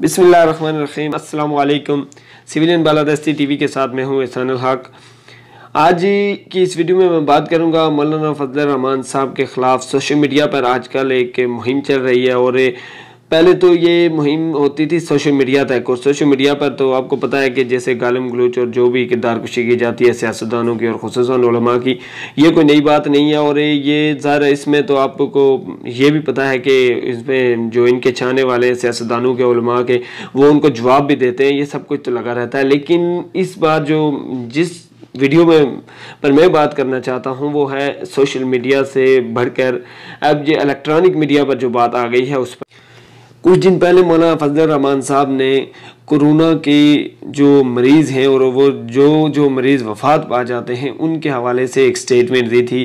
बिस्मिल्लाहिर्रहमानिर्रहीम। अस्सलाम वालेकुम। सिविलियन बालादस्ती टीवी के साथ मैं हूँ एहसान उल हक। आज की इस वीडियो में मैं बात करूँगा मौलाना फजल रहमान साहब के ख़िलाफ़ सोशल मीडिया पर आजकल एक मुहिम चल रही है। और पहले तो ये मुहिम होती थी सोशल मीडिया तक, और सोशल मीडिया पर तो आपको पता है कि जैसे गालिम गलोच और जो भी किरदार कुशी की जाती है सियासतदानों की और खुसूसन उलमा की, ये कोई नई बात नहीं है। और ये ज़ाहिर है इसमें तो आपको ये भी पता है कि इसमें जो इनके चाहने वाले हैं सियासतदानों के उलमा के, वो उनको जवाब भी देते हैं, ये सब कुछ तो लगा रहता है। लेकिन इस बार जो जिस वीडियो में पर मैं बात करना चाहता हूँ वो है सोशल मीडिया से बढ़कर अब ये इलेक्ट्रॉनिक मीडिया पर जो बात आ गई है उस पर। कुछ दिन पहले मौलाना फजल रहमान साहब ने कोरोना के जो मरीज़ हैं और वो जो मरीज़ वफ़ात पा जाते हैं उनके हवाले से एक स्टेटमेंट दी थी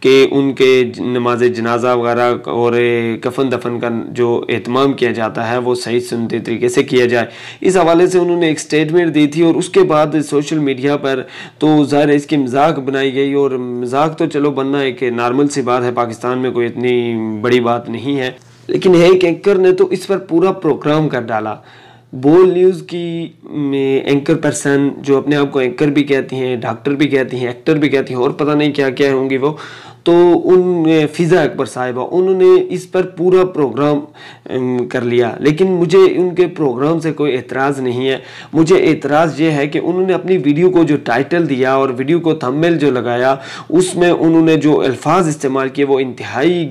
कि उनके नमाज जनाजा वगैरह और कफन दफन का जो एहतमाम किया जाता है वो सही सुनते तरीके से किया जाए। इस हवाले से उन्होंने एक स्टेटमेंट दी थी और उसके बाद सोशल मीडिया पर तो ज़ाहिर है इसकी मजाक बनाई गई। और मजाक तो चलो बनना एक नॉर्मल सी बात है, पाकिस्तान में कोई इतनी बड़ी बात नहीं है, लेकिन एक एंकर ने तो इस पर पूरा प्रोग्राम कर डाला। बोल न्यूज़ की एंकर पर्सन जो अपने आप को एंकर भी कहती हैं, डॉक्टर भी कहती हैं, एक्टर भी कहती हैं और पता नहीं क्या क्या होंगी वो, तो उन फ़िज़ा अकबर साहिबा उन्होंने इस पर पूरा प्रोग्राम कर लिया। लेकिन मुझे उनके प्रोग्राम से कोई एतराज़ नहीं है। मुझे एतराज़ ये है कि उन्होंने अपनी वीडियो को जो टाइटल दिया और वीडियो को थंबनेल जो लगाया उसमें उन्होंने जो अल्फाज इस्तेमाल किए वो इंतहाई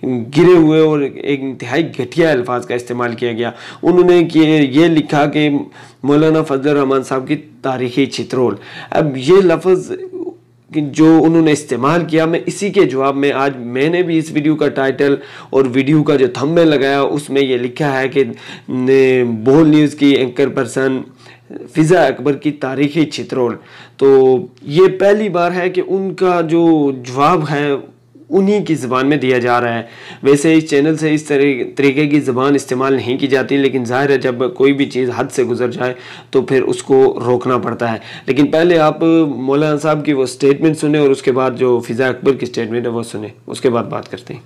गिरे हुए और एक इंतहाई घटिया अल्फाज का इस्तेमाल किया गया। उन्होंने ये लिखा कि मौलाना फजल रहमान साहब की तारीख़ी चित्रोल। अब ये लफ्ज़ जो उन्होंने इस्तेमाल किया, मैं इसी के जवाब में आज मैंने भी इस वीडियो का टाइटल और वीडियो का जो थंबनेल लगाया उसमें ये लिखा है कि बोल न्यूज़ की एंकर पर्सन फ़िज़ा अकबर की तारीख़ी चित्रोल। तो ये पहली बार है कि उनका जो जवाब है उन्हीं की ज़बान में दिया जा रहा है। वैसे इस चैनल से इस तरीके की ज़बान इस्तेमाल नहीं की जाती, लेकिन ज़ाहिर है जब कोई भी चीज़ हद से गुजर जाए तो फिर उसको रोकना पड़ता है। लेकिन पहले आप मौलाना साहब की वो स्टेटमेंट सुने और उसके बाद जो फ़िज़ा अकबर की स्टेटमेंट है वो सुने, उसके बाद बात करते हैं।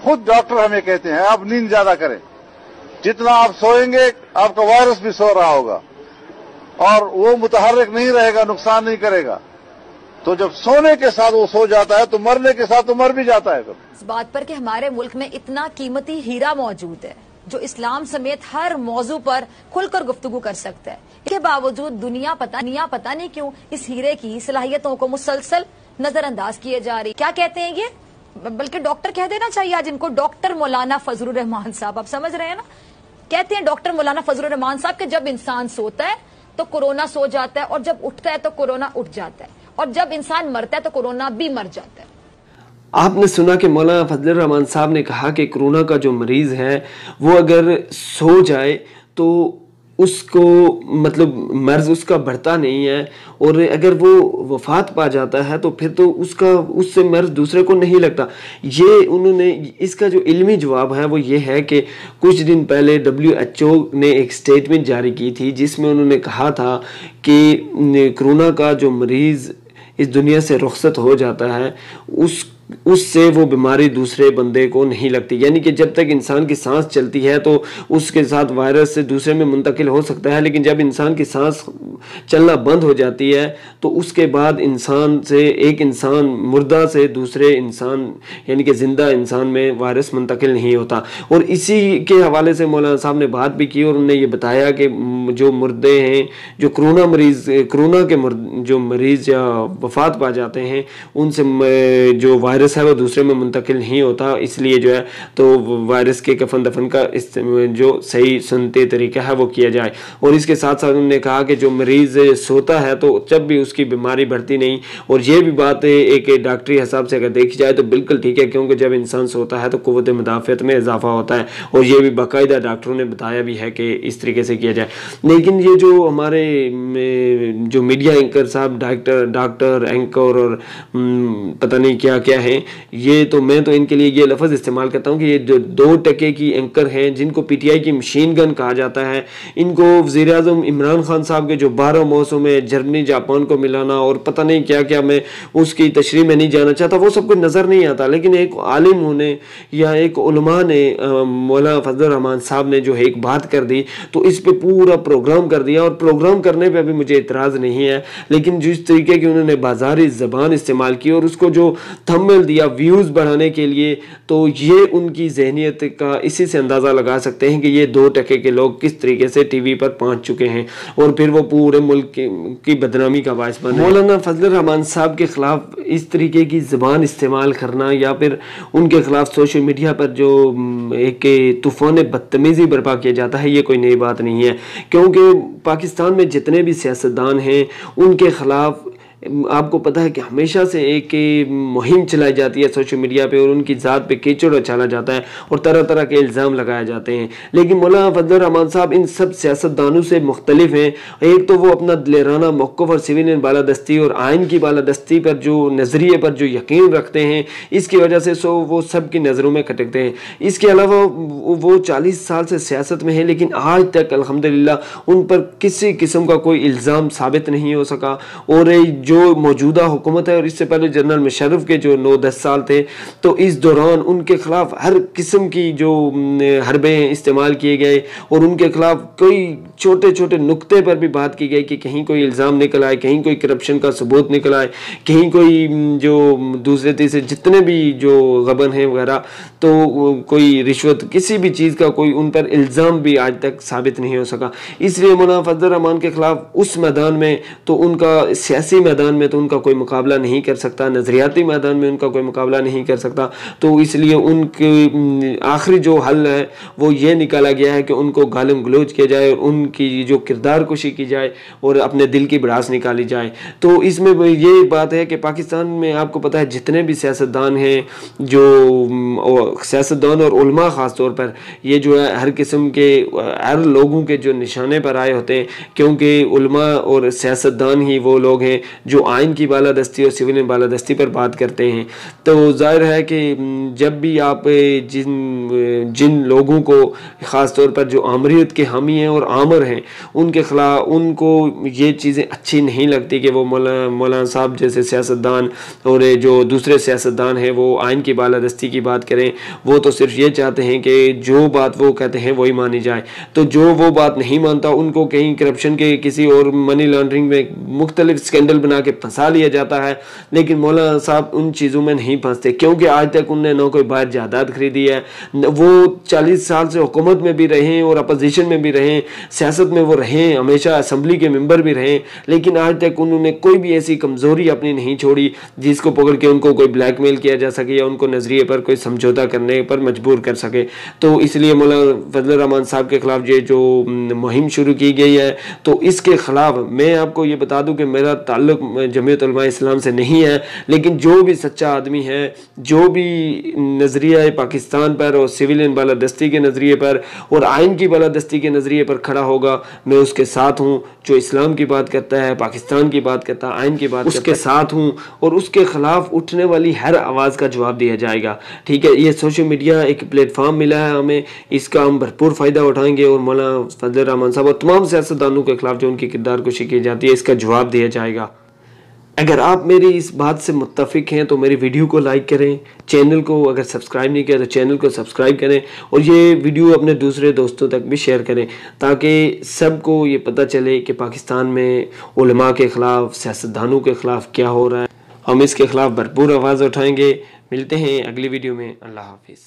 खुद डॉक्टर हमें कहते हैं आप नींद ज्यादा करें, जितना आप सोएंगे आपका वायरस भी सो रहा होगा और वो मुतहर्रिक नहीं रहेगा, नुकसान नहीं करेगा। तो जब सोने के साथ वो सो जाता है तो मरने के साथ तो मर भी जाता है। इस बात पर कि हमारे मुल्क में इतना कीमती हीरा मौजूद है जो इस्लाम समेत हर मौजू पर खुलकर गुफ्तगू कर सकता है, इसके बावजूद दुनिया पता नहीं क्यों इस हीरे की सलाहियतों को मुसलसल नजरअंदाज किए जा रही। क्या कहते हैं ये, बल्कि डॉक्टर कह देना चाहिए आज इनको, डॉक्टर मौलाना फजल रहमान साहब। आप समझ रहे हैं ना, कहते हैं डॉक्टर मौलाना फजल रहमान साहब कि जब इंसान सोता है तो कोरोना सो जाता है और जब उठता है तो कोरोना उठ जाता है और जब इंसान मरता है तो कोरोना भी मर जाता है। आपने सुना कि मौलाना फजल रहमान साहब ने कहा कि कोरोना का जो मरीज़ है वो अगर सो जाए तो उसको मतलब मर्ज़ उसका बढ़ता नहीं है, और अगर वो वफ़ात पा जाता है तो फिर तो उससे मर्ज़ दूसरे को नहीं लगता। ये उन्होंने इसका जो इल्मी जवाब है वो ये है कि कुछ दिन पहले WHO ने एक स्टेटमेंट जारी की थी जिसमें उन्होंने कहा था कि कोरोना का जो मरीज़ इस दुनिया से रुखसत हो जाता है उससे वो बीमारी दूसरे बंदे को नहीं लगती। यानी कि जब तक इंसान की सांस चलती है तो उसके साथ वायरस से दूसरे में मुंतकिल हो सकता है, लेकिन जब इंसान की सांस चलना बंद हो जाती है तो उसके बाद एक इंसान मुर्दा से दूसरे इंसान यानी कि ज़िंदा इंसान में वायरस मुंतकिल नहीं होता। और इसी के हवाले से मौलाना साहब ने बात भी की और उन्होंने ये बताया कि जो मुर्दे हैं, जो कोरोना के जो मरीज़ या वफ़ात पा जाते हैं उनसे जो वायरस है वो दूसरे में मुंतकिल नहीं होता, इसलिए जो है तो वायरस के कफन दफन का जो सही सुनते तरीका है वो किया जाए। और इसके साथ साथ उन्होंने कहा कि जो मरीज़ सोता है तो जब भी उसकी बीमारी बढ़ती नहीं। और ये भी बात एक डॉक्टरी हिसाब से अगर देखी जाए तो बिल्कुल ठीक है, क्योंकि जब इंसान सोता है तो क़ुव्वत मुदाफ़अत में इजाफा होता है, और ये भी बाकायदा डॉक्टरों ने बताया भी है कि इस तरीके से किया जाए। लेकिन ये जो हमारे जो मीडिया एंकर साहब डॉक्टर एंकर और पता नहीं क्या क्या ہیں، یہ تو میں تو ان کے لیے یہ لفظ استعمال کرتا ہوں کہ یہ جو 2 ٹکے کی اینکر ہیں جن کو پی ٹی آئی کی مشین گن کہا جاتا ہے، ان کو وزیر اعظم عمران خان صاحب کے جو 12 موسم میں جرمنی جاپان کو ملانا اور پتہ نہیں کیا کیا، میں اس کی تشریح میں نہیں جانا چاہتا، وہ سب کچھ نظر نہیں آتا، لیکن ایک عالم ہونے یا ایک علماء نے مولانا فضل الرحمان صاحب نے جو ایک بات کر دی تو اس پہ پورا پروگرام کر دیا، اور پروگرام کرنے پہ بھی مجھے اعتراض نہیں ہے، لیکن جس طریقے کی انہوں نے بازاری زبان استعمال کی اور اس کو جو تھمبنیل دیا ویوز بڑھانے کے لیے، تو یہ ان کی ذہنیت کا اسی سے اندازہ لگا سکتے ہیں کہ یہ 2 ٹکے کے لوگ کس طریقے سے ٹی وی پر پہنچ چکے ہیں اور پھر وہ پورے ملک کی بدنامی کا باعث بنے۔ مولانا فضل الرحمان صاحب کے خلاف اس طریقے کی زبان استعمال کرنا یا پھر ان کے خلاف سوشل میڈیا پر جو ایک طوفان بدتمیزی برپا کیا جاتا ہے، یہ کوئی نئی بات نہیں ہے، کیونکہ پاکستان میں جتنے بھی سیاستدان ہیں ان کے خلاف آپ کو پتہ ہے کہ ہمیشہ سے ایک مہم چلائی جاتی ہے سوشل میڈیا پہ، اور ان کی ذات پہ کیچڑ اچھالا جاتا ہے اور طرح طرح کے الزام لگائے جاتے ہیں، لیکن مولانا فضل الرحمان صاحب ان سب سیاستدانوں سے مختلف ہیں۔ ایک تو وہ اپنا دلیرانہ موقف اور سویلین بالادستی اور آئین کی بالادستی پر جو نظریے پر جو یقین رکھتے ہیں، اس کی وجہ سے وہ سب کی نظروں میں کھٹکتے ہیں۔ اس کے علاوہ وہ 40 سال سے سیاست میں ہیں، لیکن آج تک الحمدللہ ان پر کسی قسم کا کوئی الزام ثابت نہیں ہو سکا، اور جو موجودہ حکومت ہے اور اس سے پہلے جنرل مشرف کے جو 9-10 سال تھے، تو اس دوران ان کے خلاف ہر قسم کی جو حربے استعمال کیے گئے اور ان کے خلاف کوئی چھوٹے چھوٹے نقطے پر بھی بات کی گئی کہ کہیں کوئی الزام نکل آئے، کہیں کوئی کرپشن کا ثبوت نکل آئے، کہیں کوئی جو دوسرے تیسرے جتنے بھی جو غبن ہیں وغیرہ، تو کوئی رشوت کسی بھی چیز کا کوئی ان پر الزام بھی آج تک ثابت نہیں ہو سکا۔ اس لیے مولانا فضل الرحمان کے خلاف اس میدان میں تو ان کا سیاسی میدان میں تو ان کا کوئی مقابلہ نہیں کر سکتا، نظریاتی میدان میں ان کا کوئی مقابلہ نہیں کر سکتا، تو اس لیے ان کی آخری جو حل ہے وہ یہ نکالا گیا ہے کہ ان کو گالم گلوچ کیا جائے اور ان کی جو کردار کشی کی جائے اور اپنے دل کی بڑاس نکالی جائے۔ تو اس میں یہ بات ہے کہ پاکستان میں آپ کو پتہ ہے جتنے بھی سیاستدان ہیں، جو سیاستدان اور علماء خاص طور پر، یہ جو ہے ہر قسم کے ہر لوگوں کے جو نشانے پر آئے ہوتے ہیں، کیونکہ علماء اور سیاستدان ہی وہ لوگ ہیں جو آئین کی بالادستی اور سویلین بالادستی پر بات کرتے ہیں۔ تو ظاہر ہے کہ جب بھی آپ جن لوگوں کو خاص طور پر جو آمریت کے حامی ہیں اور آمر ہیں، ان کے خلاف ان کو یہ چیزیں اچھی نہیں لگتی کہ وہ مولانا صاحب جیسے سیاستدان اور جو دوسرے سیاستدان ہیں وہ آئین کی بالادستی کی بات کریں۔ وہ تو صرف یہ چاہتے ہیں کہ جو بات وہ کہتے ہیں وہی مانی جائے، تو جو وہ بات نہیں مانتا ان کو کہیں کرپشن کے کسی اور منی لانڈرنگ میں مختلف سکینڈل بنا کے پھنسا لیا جاتا ہے، لیکن مولانا صاحب ان چیزوں میں نہیں پھنستے، کیونکہ آج تک انہوں نے نہ کوئی باہر جائیداد خریدی ہے، وہ 40 سال سے حکومت میں بھی رہے اور اپوزیشن میں بھی رہے، سیاست میں وہ رہے، ہمیشہ اسمبلی کے ممبر بھی رہے، لیکن آج تک انہوں نے کوئی بھی ایسی کمزوری اپنی نہیں چھوڑی جس کو پکڑ کے ان کو کوئی بلیک میل کیا جا سکے یا ان کو نظریے پر کوئی سمجھوتا کرنے پر مجبور کر سکے۔ تو اس لیے مولانا فضل الرحمان صاحب کے خلاف یہ جو مہم شروع کی گئی ہے، تو اس کے خلاف میں آپ کو یہ بتا دوں کہ میرا تعلق جمعیت علماء اسلام سے نہیں ہے، لیکن جو بھی سچا آدمی ہے، جو بھی نظریہ پاکستان پر اور سویلین بالادستی کے نظریے پر اور آئین کی بالادستی کے نظریے پر کھڑا ہوگا، میں اس کے ساتھ ہوں۔ جو اسلام کی بات کرتا ہے، پاکستان کی بات کرتا ہے، آئین کی بات کرتا ہے، اس کے ساتھ ہوں، اور اس کے خلاف اٹھنے والی ہر آواز کا جواب دیا جائے گا۔ ٹھیک ہے، یہ سوشل میڈیا ایک پلیٹ فارم ملا ہے ہمیں، اس کا ہم بھرپور فائدہ اٹھائیں گے، اور مولانا فضل الرحمان صاحب اور تمام سیاستدانوں کے خلاف جو ان کی کردار کشی کی جاتی ہے، اس کا جواب دیا جائے گا۔ اگر آپ میری اس بات سے متفق ہیں تو میری ویڈیو کو لائک کریں، چینل کو اگر سبسکرائب نہیں کیا تو چینل کو سبسکرائب کریں، اور یہ ویڈیو اپنے دوسرے دوستوں تک بھی شیئر کریں تاکہ سب کو یہ پتہ چلے کہ پاکستان میں علماء کے خلاف، سیاستدانوں کے خلاف کیا ہو رہا ہے۔ ہم اس کے خلاف بھرپور آواز اٹھائیں گے۔ ملتے ہیں اگلی ویڈیو میں۔ اللہ حافظ۔